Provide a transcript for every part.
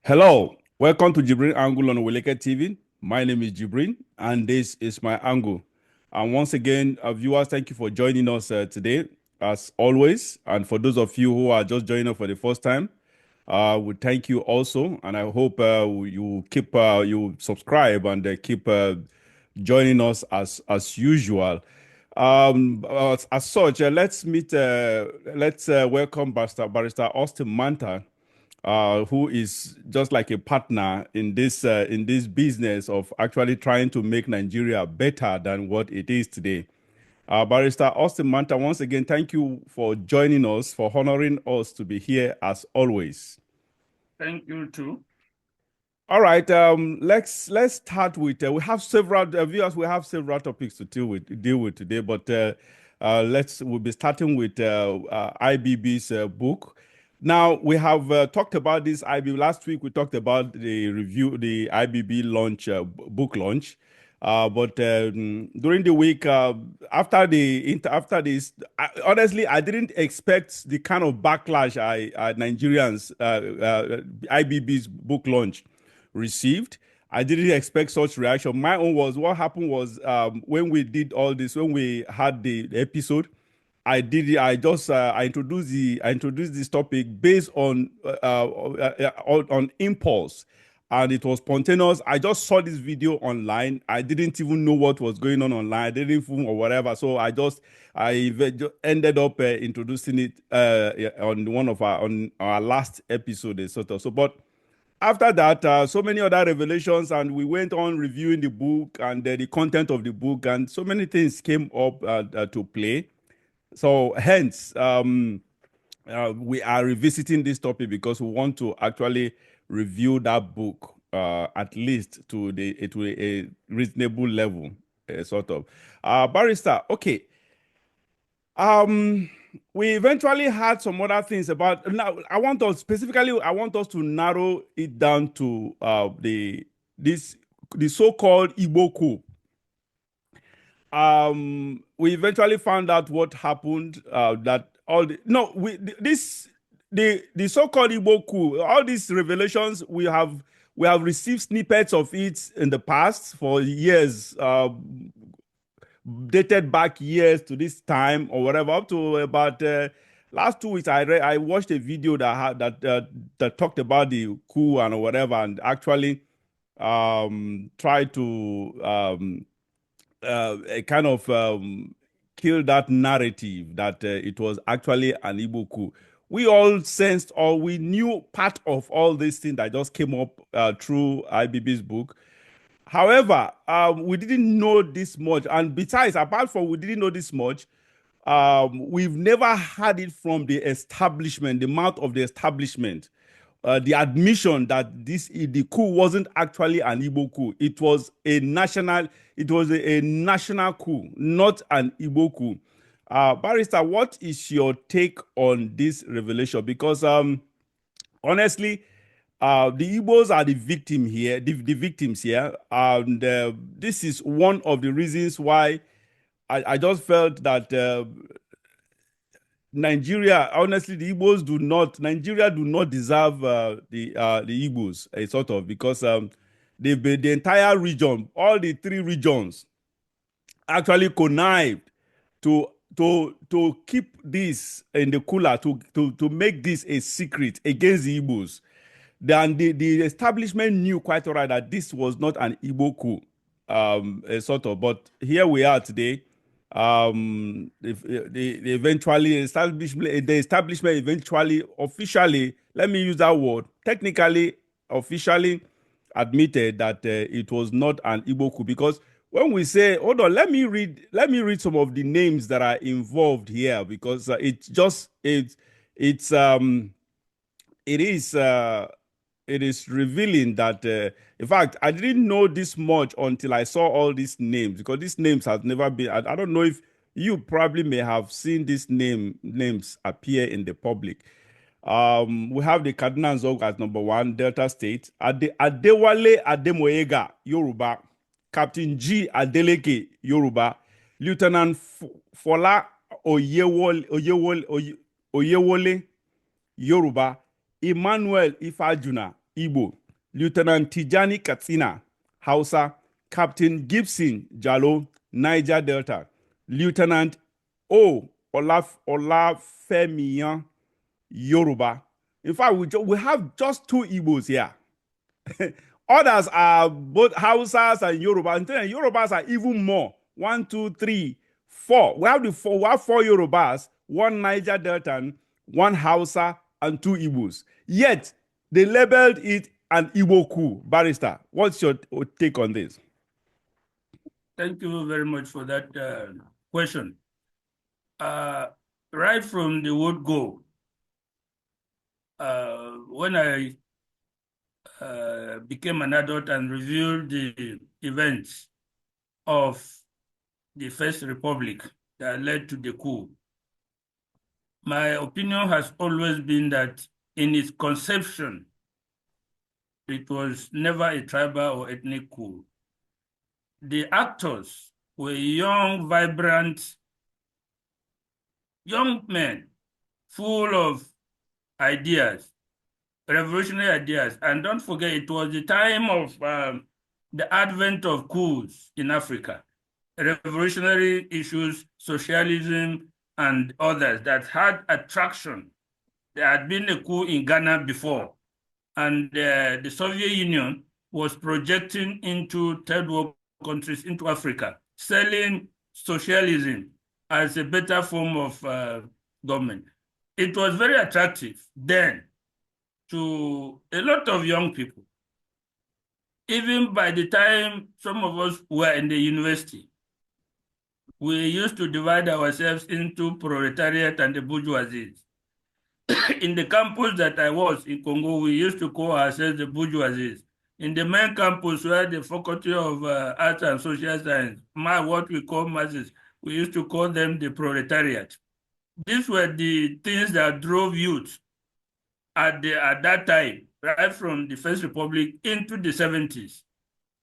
Hello, welcome to JIBRIN Angle on Weleke TV. My name is JIBRIN, and this is my angle. And once again, viewers, thank you for joining us today, as always. And for those of you who are just joining us for the first time, we thank you also. And I hope you keep you subscribe and keep joining us as usual. As such, let's welcome Barrister Austin Manta, who is just like a partner in this business of actually trying to make Nigeria better than what it is today. Barrister Austin Manta, once again, thank you for joining us, for honoring us to be here as always. Thank you too. All right, let's start with we have several viewers. We have several topics to deal with today, but we'll be starting with IBB's book. Now, we have talked about this IBB last week. We talked about the IBB launch, book launch. But during the week after this, honestly, I didn't expect the kind of backlash Nigerians IBB's book launch received. I didn't expect such reaction. My own was what happened was when we did all this, when we had the episode. I introduced this topic based on impulse, and it was spontaneous. I just saw this video online. I didn't even know what was going on online. I didn't even or whatever. So I ended up introducing it on our last episode, sort of. So, but after that, so many other revelations, and we went on reviewing the book and the content of the book, and so many things came up to play. So hence, we are revisiting this topic because we want to actually review that book at least to a reasonable level, sort of. Barrister, okay. We eventually had some other things about. Now, I want us to narrow it down to the so-called Igbo coup. We eventually found out what happened. That all the so-called Igbo coup, all these revelations we have received snippets of it in the past for years, dated back years to this time or whatever, up to about last 2 weeks. I watched a video that talked about the coup and whatever, and actually tried to kind of kill that narrative that it was actually an Igbo coup. We all sensed, or we knew part of all these things that just came up through IBB's book. However, we didn't know this much. And besides, apart from we didn't know this much, we've never had it from the establishment, the mouth of the establishment. The admission that the coup wasn't actually an Igbo coup. It was a national coup, not an Igbo coup. Barrister, what is your take on this revelation? Because honestly, the Igbos are the victims here, and this is one of the reasons why I just felt that Nigeria, honestly, Nigeria do not deserve the Igbos, sort of, because the entire region, all the three regions, actually connived to keep this in the cooler, to make this a secret against the Igbos. Then the establishment knew quite all right that this was not an Igbo coup, sort of. But here we are today. The establishment eventually officially, let me use that word, technically officially admitted that it was not an Igbo coup. Because when we say, hold on, let me read some of the names that are involved here, because it is revealing that, in fact, I didn't know this much until I saw all these names, because these names have never been, I don't know if you probably may have seen these names appear in the public. We have the Cardinal Zog as number 1, Delta State. Adewale Ademoyega, Yoruba. Captain G. Adeleke, Yoruba. Lieutenant Fola Oyewole, Yoruba. Emmanuel Ifajuna, Igbo, Lieutenant Tijani Katsina, Hausa, Captain Gibson Jalo, Niger Delta, Lieutenant O. Olafemiyan, Yoruba. In fact, we have just 2 Igbos here. Others are both Hausas and Yoruba. And Yorubas are even more. 1, 2, 3, 4. We have 4 Yorubas, 1 Niger Delta, 1 Hausa, and 2 Igbos. Yet they labeled it an Igbo coup. Barrister, what's your take on this? Thank you very much for that question. Right from the word go, when I became an adult and reviewed the events of the First Republic that led to the coup, my opinion has always been that in its conception, it was never a tribal or ethnic coup. The actors were young, vibrant, young men full of ideas, revolutionary ideas. And don't forget, it was the time of the advent of coups in Africa, revolutionary issues, socialism, and others that had attraction. There had been a coup in Ghana before, and the Soviet Union was projecting into third world countries, into Africa, selling socialism as a better form of government. It was very attractive then to a lot of young people. Even by the time some of us were in the university, we used to divide ourselves into proletariat and the bourgeoisie. In the campus that I was in Congo, we used to call ourselves the bourgeoisie. In the main campus where the Faculty of Arts and Social Science, what we call masses, we used to call them the proletariat. These were the things that drove youth at that time, right from the First Republic into the 70s.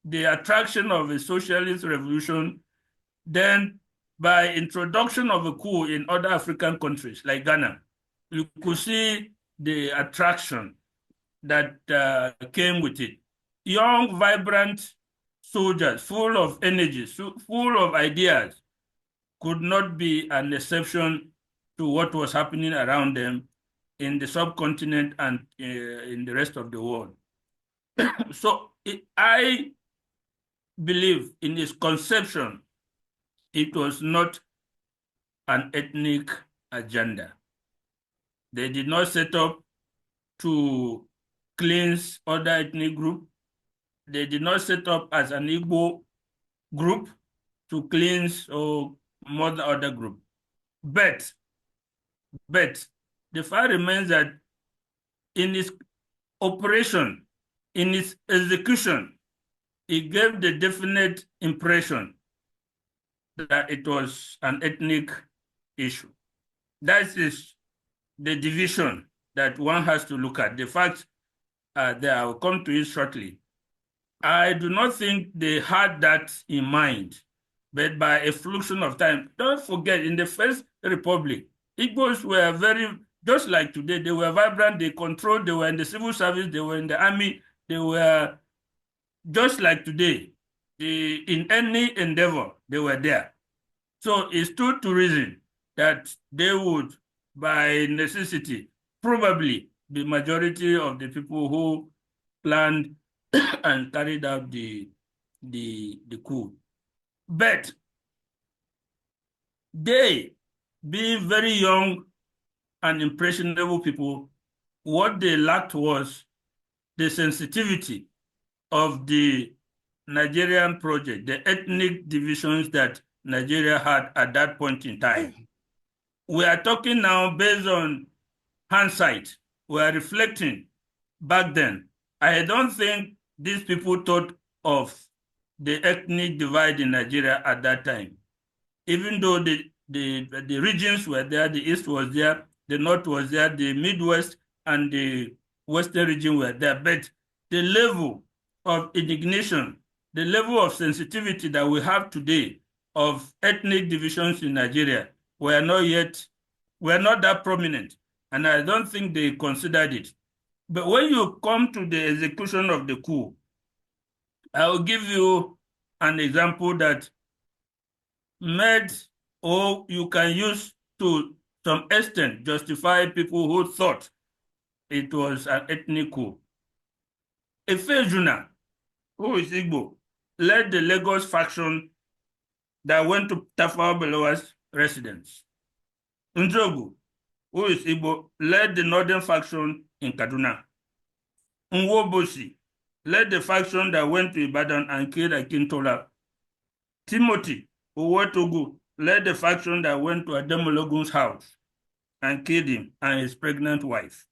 The attraction of a socialist revolution, then by introduction of a coup in other African countries like Ghana, you could see the attraction that came with it. Young, vibrant soldiers, full of energy, full of ideas, could not be an exception to what was happening around them in the subcontinent and in the rest of the world. So I believe in its conception, it was not an ethnic agenda. They did not set up to cleanse other ethnic group. They did not set up as an Igbo group to cleanse or mother other group. But the fact remains that in its operation, in its execution, it gave the definite impression that it was an ethnic issue. That is the division that one has to look at. The fact that I will come to it shortly. I do not think they had that in mind, but by a fluxion of time, don't forget, in the First Republic, Igbos were very, just like today, they were vibrant, they controlled, they were in the civil service, they were in the army, they were just like today. In any endeavor, they were there. So it stood to reason that they would, by necessity, probably the majority of the people who planned and carried out the coup. But they, being very young and impressionable people, what they lacked was the sensitivity of the Nigerian project, the ethnic divisions that Nigeria had at that point in time. We are talking now based on hindsight. We are reflecting back then. I don't think these people thought of the ethnic divide in Nigeria at that time. Even though the regions were there, the East was there, the North was there, the Midwest and the Western region were there, but the level of indignation, the level of sensitivity that we have today of ethnic divisions in Nigeria were not that prominent, and I don't think they considered it. But when you come to the execution of the coup, I will give you an example that made or you can use to some extent justify people who thought it was an ethnic coup. Efejuna, who is Igbo, led the Lagos faction that went to Tafawa Balewa's residence. Njogu, who is Igbo, led the northern faction in Kaduna. Nwobosi led the faction that went to Ibadan and killed Akintola. Timothy Uwotogu led the faction that went to Ademologun's house and killed him and his pregnant wife.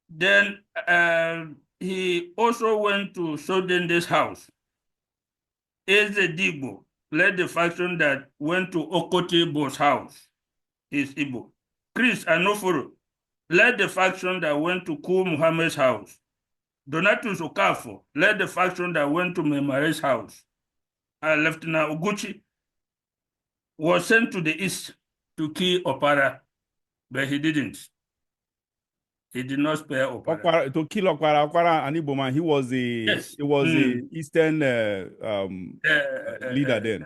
Then he also went to Sodende's house. Eze Digbo led the faction that went to Okotebo's house, his Igbo. Chris Anoforo led the faction that went to Kul Muhammad's house. Donatus Okafor led the faction that went to Memare's house. Lieutenant Uguchi was sent to the east to kill Opara, but he didn't. He did not spare Opara. To kill Okwara and Igbo man, he was a Eastern leader then.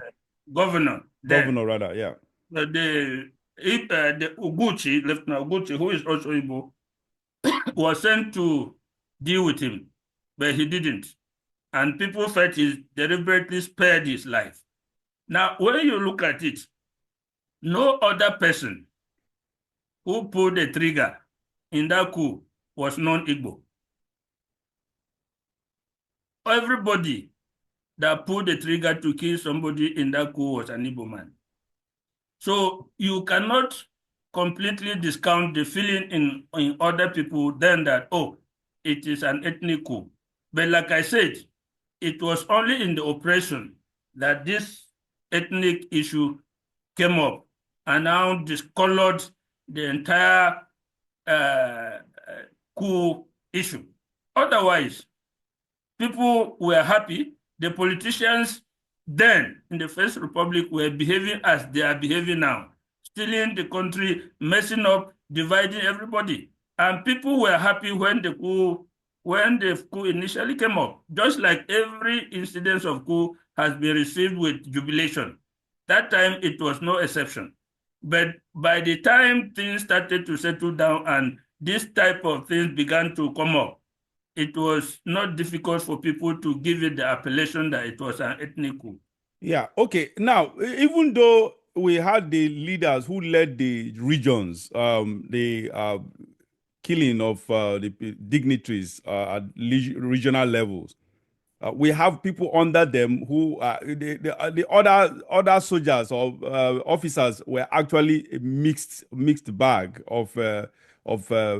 Governor. Governor, rather, yeah. The Uguchi, Lieutenant Uguchi, who is also Igbo, was sent to deal with him, but he didn't. And people felt he deliberately spared his life. Now, when you look at it, no other person who pulled the trigger in that coup was non-Igbo. Everybody that pulled the trigger to kill somebody in that coup was an Igbo man. So you cannot completely discount the feeling in other people then that, oh, it is an ethnic coup. But like I said, it was only in the operation that this ethnic issue came up and now discolored the entire coup issue. Otherwise, people were happy. The politicians then in the First Republic were behaving as they are behaving now, stealing the country, messing up, dividing everybody. And people were happy when the coup initially came up, just like every incident of coup has been received with jubilation. That time it was no exception. But by the time things started to settle down and this type of things began to come up, it was not difficult for people to give it the appellation that it was an ethnic coup. Yeah, okay. Now, even though we had the leaders who led the regions, the killing of the dignitaries at regional levels, we have people under them who the other soldiers or officers were actually a mixed bag of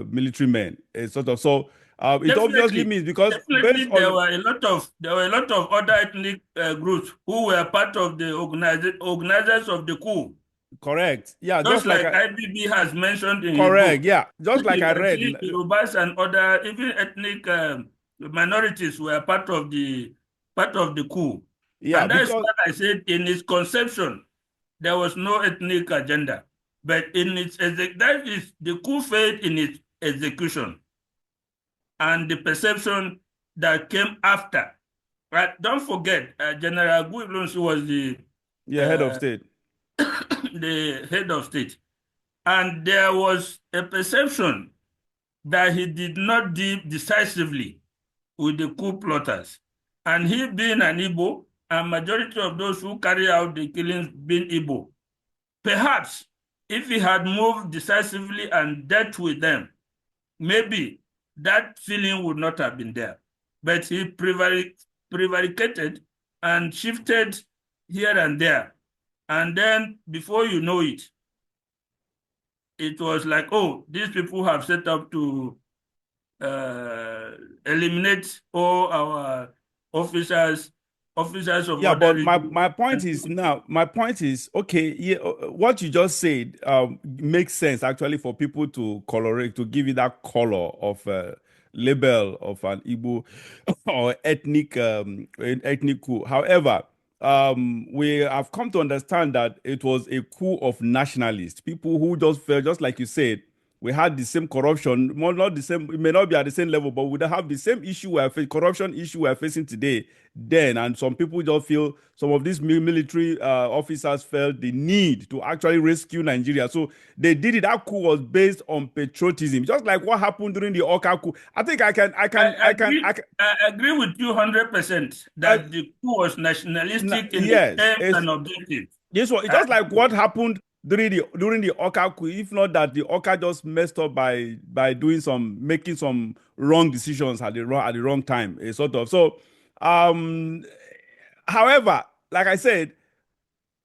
military men, sort of. So it obviously means because definitely there were a lot of other ethnic groups who were part of the organizers of the coup. Correct. Yeah, just like IBB has mentioned in correct. Yeah, just like I read, Yorubas and other even ethnic minorities were part of the coup. Yeah, and that's what I said. In its conception, there was no ethnic agenda, but in its that is the coup failed in its execution, and the perception that came after. Right? Don't forget, General Guilonsi was the head of state. The head of state. And there was a perception that he did not deal decisively with the coup plotters. And he being an Igbo, and majority of those who carry out the killings being Igbo, perhaps if he had moved decisively and dealt with them, maybe that feeling would not have been there. But he prevaricated and shifted here and there. And then before you know it, it was like, oh, these people have set up to eliminate all our officers of but my point is okay, yeah, what you just said makes sense actually for people to colorate, to give it that color of label of an Igbo or ethnic coup. However, we have come to understand that it was a coup of nationalists, people who just felt, just like you said, we had the same corruption, not the same, it may not be at the same level, but we would have the same issue corruption issue we're facing today then. And some people just feel, some of these military officers felt the need to actually rescue Nigeria. So they did it. That coup was based on patriotism, just like what happened during the Oka coup. I think I agree with you 100% uh, that the coup was nationalistic in its yes, aims and objectives. this one, it's just like what happened during the Oka coup. If not that the Oka just messed up by making some wrong decisions at the wrong time, sort of. So, um, however, like I said,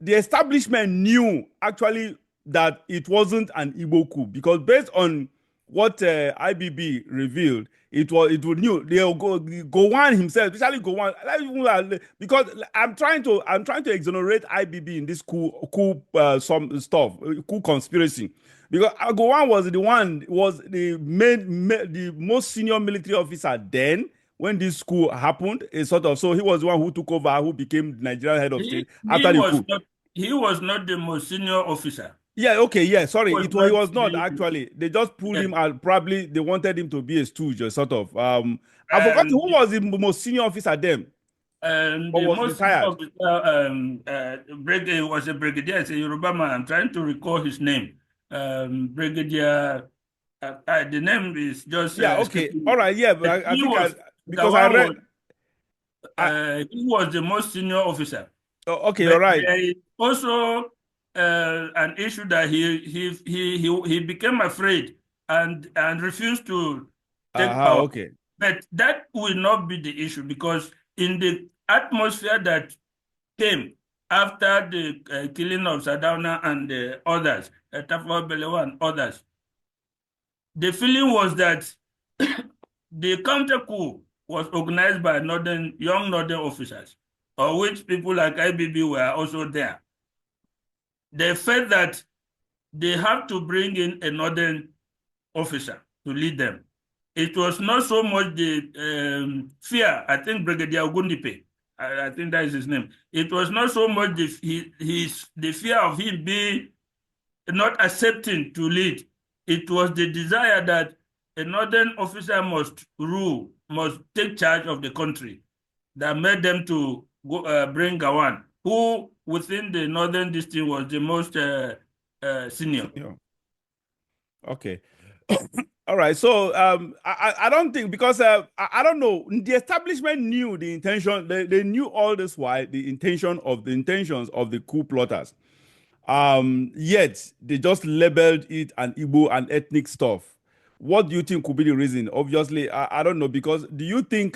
the establishment knew actually that it wasn't an Igbo coup, because based on what IBB revealed, it would knew they'll go on himself, especially go on, because I'm trying to exonerate IBB in this some stuff, coup conspiracy, because Gowon was the most senior military officer then when this coup happened, sort of. So he was the one who took over, who became the Nigerian head of state He after the was coup. not he was not the most senior officer. Yeah, okay, yeah, He sorry. was He not was not the actually. They just pulled yes. him out. Probably they wanted him to be a stooge, or sort of. I forgot And who was the most senior officer then, or the was most senior retired. officer was a brigadier, it's a Yoruba man. I'm trying to recall his name. Brigadier, the name is just Yeah, okay. escaping All me. right, yeah, but But I think the because I one read. was I, he was the most senior officer. okay, you're But right. there is also an issue that he became afraid and refused to take power. Okay. But that will not be the issue, because in the atmosphere that came after the killing of Sadauna and the others, Tafawa Balewa and others, the feeling was that the counter coup was organized by young northern officers, of which people like IBB were also there. They felt that they have to bring in a northern officer to lead them. It was not so much the fear, I think Brigadier Ogundipe, I think that is his name. It was not so much the fear of him being not accepting to lead. It was the desire that a northern officer must rule, must take charge of the country, that made them to bring Gowon, who within the northern district was the most senior. Yeah. Okay. All right. So I don't think, because I don't know, the establishment knew the intention. They knew all this while the intentions of the coup plotters. Yet they just labeled it an Igbo and ethnic stuff. What do you think could be the reason? Obviously, I don't know, because do you think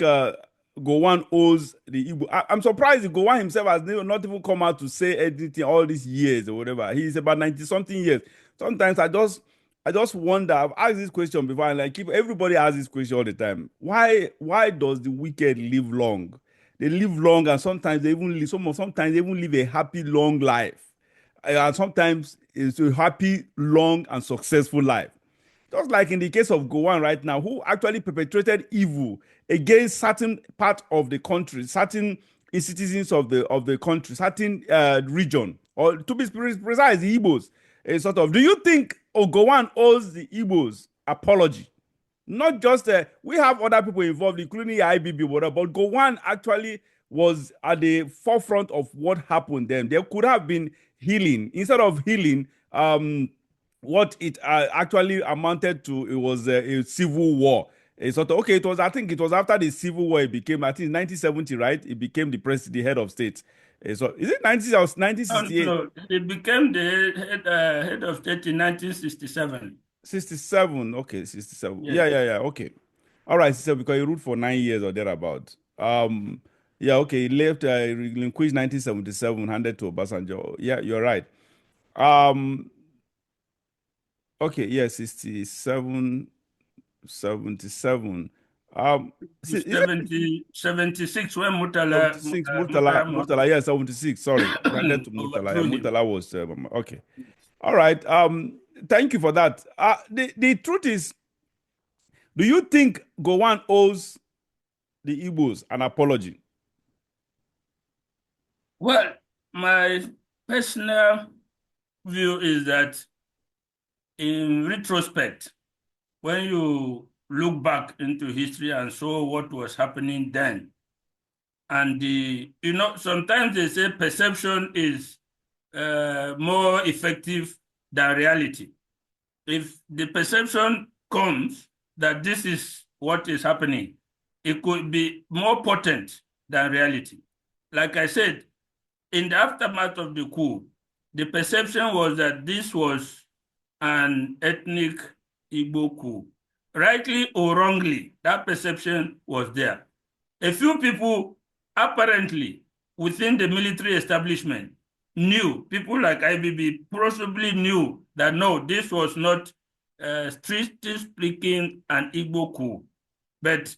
Gowon owes the Igbo? I'm surprised Gowon himself has not even come out to say anything all these years or whatever. He's about 90 something years. Sometimes I just wonder. I've asked this question before, and like, everybody asks this question all the time. Why does the wicked live long? They live long, and sometimes they even live sometimes they even live a happy long life, and sometimes it's a happy, long, and successful life. Just like in the case of Gowon right now, who actually perpetrated evil against certain part of the country, certain citizens of the country, certain region, or to be precise, the Igbos. Sort of. Do you think Gowon owes the Igbos apology? Not just we have other people involved, including the IBB, whatever, but Gowon actually was at the forefront of what happened then. There could have been healing. Instead of healing, what it actually amounted to, it was a civil war. A sort of, okay, I think it was after the civil war, it became, I think 1970, right? It became the head of state. So is it 19 or No, 1968? no, he became the head of state in 1967. 67. Okay, 67. Yes. Yeah, yeah, yeah. Okay. All right, so because he ruled for 9 years or thereabout. Yeah, okay. He left, relinquished 1977, handed to Obasanjo. Yeah, you're right. Um, okay, yeah, 67, 77. Is it 76 when Murtala 76? Murtala Yeah, 76. Sorry, handed to Murtala. Yeah, overthrew him. Murtala was, okay. All right. Thank you for that. The truth is, do you think Gowon owes the Igbos an apology? Well, my personal view is that in retrospect, when you look back into history and saw what was happening then, and sometimes they say perception is more effective than reality. If the perception comes that this is what is happening, it could be more potent than reality. Like I said, in the aftermath of the coup, the perception was that this was an ethnic Igbo coup. Rightly or wrongly, that perception was there. A few people, apparently, within the military establishment, knew, people like IBB possibly knew that no, this was not, strictly speaking, an Igbo coup. But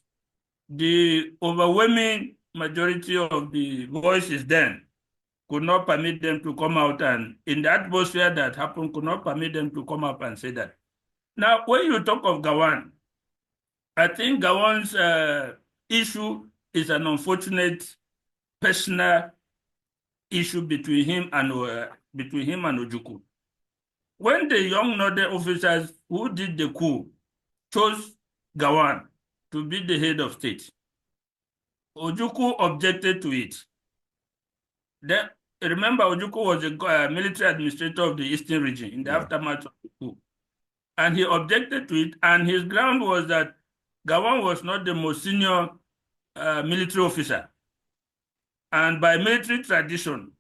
the overwhelming majority of the voices then could not permit them to come out, and in the atmosphere that happened, could not permit them to come up and say that. Now, when you talk of Gowon, I think Gowon's issue is an unfortunate personal issue between him and Ojukwu. When the young Northern officers who did the coup chose Gowon to be the head of state, Ojukwu objected to it. Then, remember, Ojukwu was a military administrator of the Eastern region in the aftermath of the coup. And he objected to it, and his ground was that Gowon was not the most senior military officer. And by military tradition,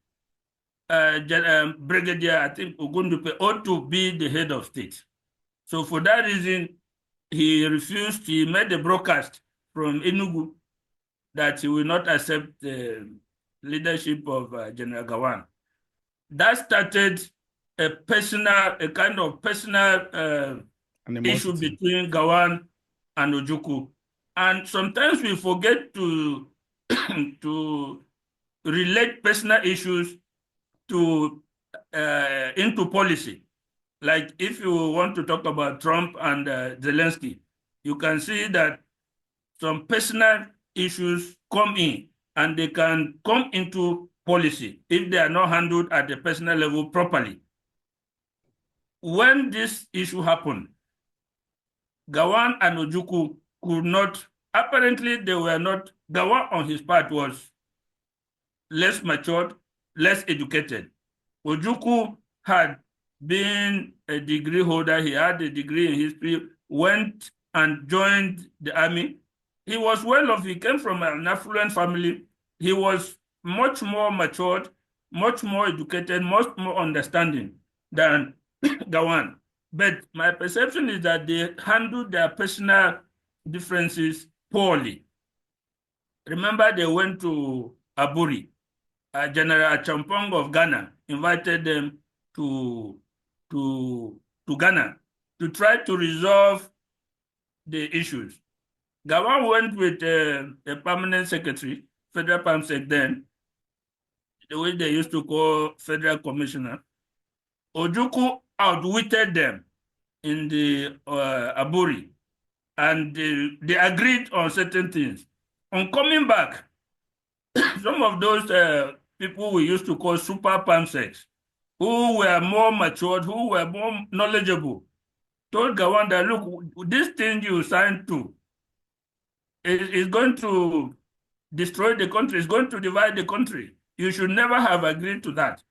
Brigadier, I think, Ogundupe ought to be the head of state. So for that reason, he refused, he made a broadcast from Enugu that he will not accept the leadership of General Gowon. That started a kind of personal issue between Gowon and Ojukwu. And sometimes we forget to to relate personal issues into policy. Like if you want to talk about Trump and Zelensky, you can see that some personal issues come in, and they can come into policy if they are not handled at the personal level properly. When this issue happened, Gowon and Ojukwu could not, apparently they were not, Gowon on his part was less matured, less educated. Ojukwu had been a degree holder, he had a degree in history, went and joined the army. He was well off, he came from an affluent family. He was much more matured, much more educated, much more understanding than Gowon. But my perception is that they handled their personal differences poorly. Remember, they went to Aburi. General Champong of Ghana invited them to Ghana to try to resolve the issues. Gowon went with a permanent secretary, Federal PAMSEC then, the way they used to call Federal Commissioner. Ojukwu outwitted them in the Aburi, and they agreed on certain things. On coming back, some of those people we used to call super PAMSECs, who were more matured, who were more knowledgeable, told Gowon that, look, this thing you signed to is going to destroy the country, it's going to divide the country. You should never have agreed to that.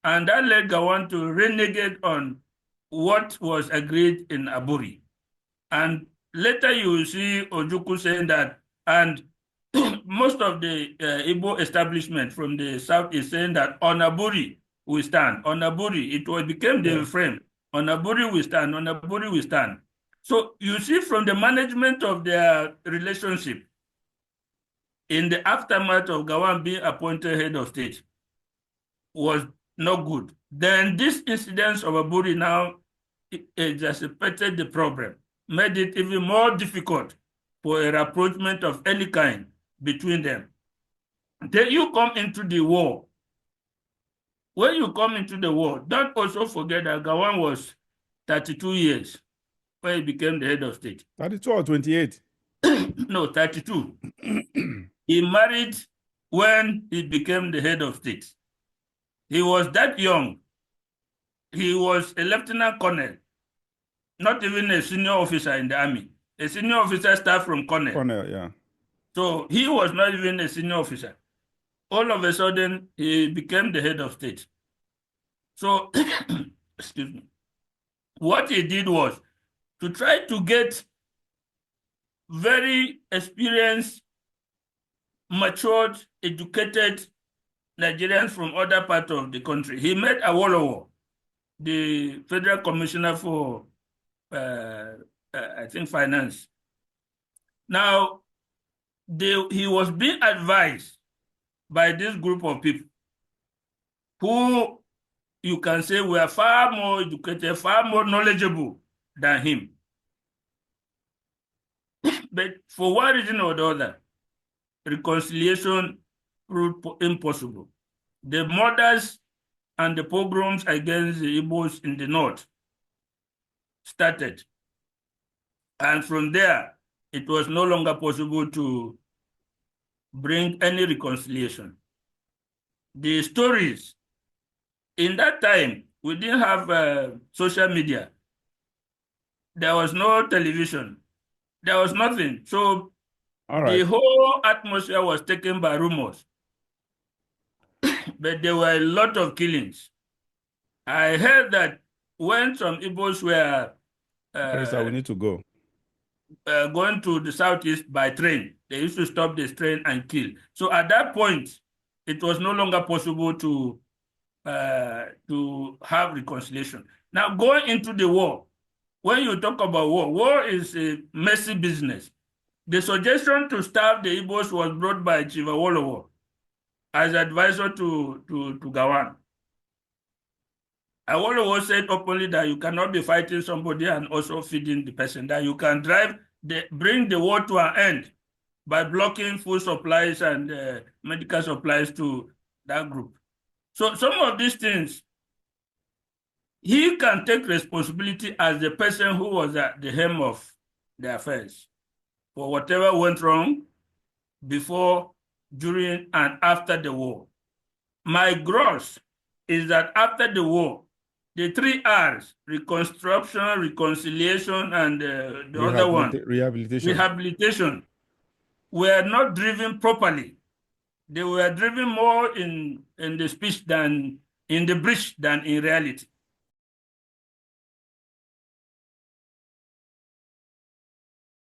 And that led Gowon to renegade on what was agreed in Aburi. And later you will see Ojukwu saying that, and most of the Igbo establishment from the south is saying that on Aburi we stand. On Aburi, became the frame. On Aburi we stand. On Aburi we stand. So you see, from the management of their relationship, in the aftermath of Gowon being appointed head of state, was not good. Then this incident of Aburi now exacerbated the problem, made it even more difficult for a rapprochement of any kind between them. Then you come into the war. When you come into the war, don't also forget that Gowon was 32 years when he became the head of state. 32 or 28? No, 32. He married when he became the head of state. He was that young. He was a lieutenant colonel. not even a senior officer in the army. A senior officer starts from colonel. Cornell, yeah. So he was not even a senior officer. All of a sudden, he became the head of state. So, excuse me. What he did was to try to get very experienced, matured, educated Nigerians from other parts of the country. He met Awolowo, the Federal Commissioner for, I think, finance. Now, he was being advised by this group of people who you can say were far more educated, far more knowledgeable than him. But for one reason or the other, reconciliation proved impossible. The murders and the pogroms against the Igbos in the north started. And from there, it was no longer possible to bring any reconciliation. The stories, in that time, we didn't have social media. There was no television. There was nothing. So the whole atmosphere was taken by rumors. But there were a lot of killings. I heard that when some Igbos were we need to go. Going to the southeast by train, they used to stop this train and kill. So at that point, it was no longer possible to have reconciliation. Now, going into the war, when you talk about war, war is a messy business. The suggestion to starve the Igbos was brought by Chief Awolowo as advisor to Gowon. Awolowo said openly that you cannot be fighting somebody and also feeding the person, that you can bring the war to an end by blocking food supplies and medical supplies to that group. So some of these things, he can take responsibility as the person who was at the helm of the affairs for whatever went wrong before, during, and after the war. My gross is that after the war, the 3 R's, reconstruction, reconciliation, and the other one, rehabilitation, were not driven properly. They were driven more in the speech than in the breach than in reality.